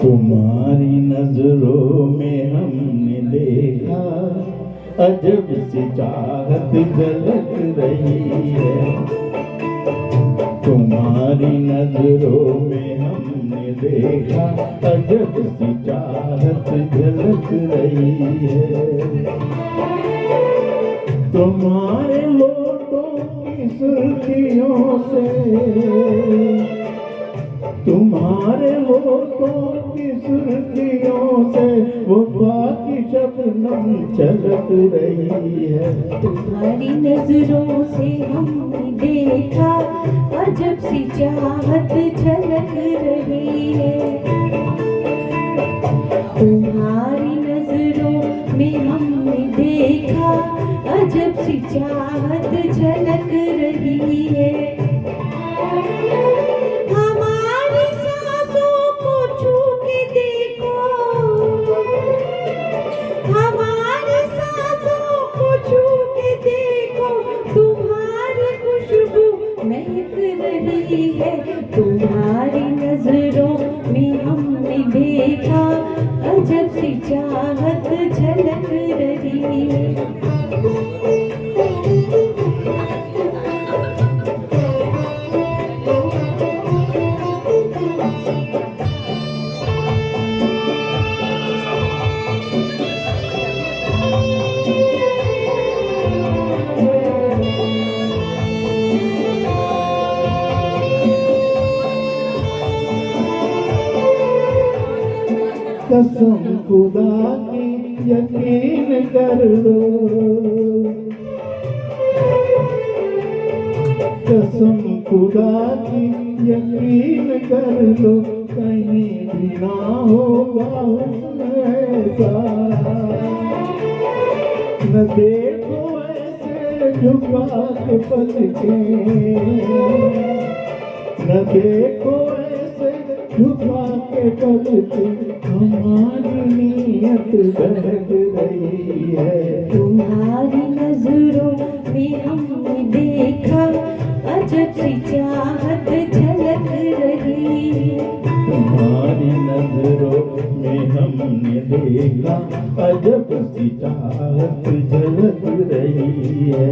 तुम्हारी नजरों में हमने देखा अजब सी चाहत झलक रही है। तुम्हारी नजरों में हमने देखा अजब सी चाहत झलक रही है। तुम्हारे होठों की सुर्खियों से, तुम्हारे होठों की सुर्खियों से वफा की शबनम छलक रही है। तुम्हारी नजरों से हमने देखा अजब सी चाहत झलक रही है। तुम्हारी नजरों में हमने देखा अजब सी चाहत झलक रही है। तुम्हारी नजरों में हमने देखा अजब सी चाहत झलक रही है। कसम खुदा की यकीन कर लो, कसम खुदा की यकीन कर लो, कहीं भी ना होगा ऐसा। न देखो ऐसे झुका के पलके, न देखो ऐसे झुका के पलके, हमारी नीयत बहक रही है। तुम्हारी नजरों में हमने देखा अजब सी चाहत झलक रही है। तुम्हारी नजरों में हमने देखा अजब सी चाहत झलक रही है।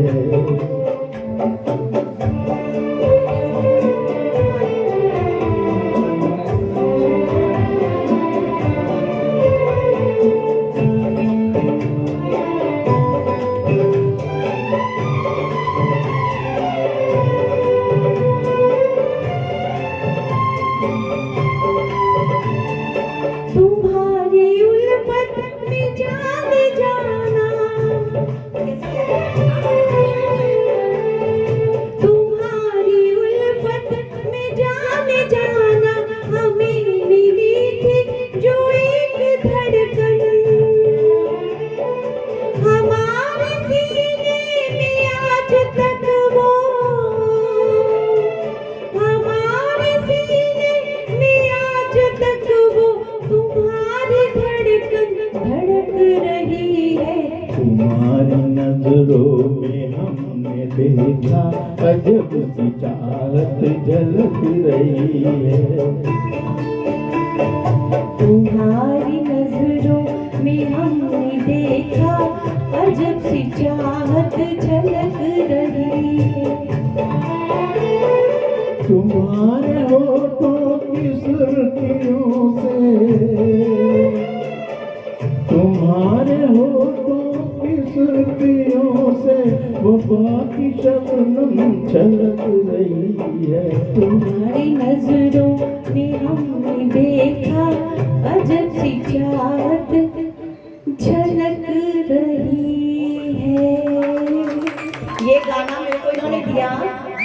तुम्हारी नजरों में हमने देखा अजब सी चाहत झलक रही है। तुम्हारी नजरों में हमने देखा अजब सी चाहत झलक रही है। तुम्हारे होठों की सुर्खियों से, तुम्हारे होठों की सुर्खियों से वफा की शबनम छलक रही है। तुम्हारी नजरों में हमने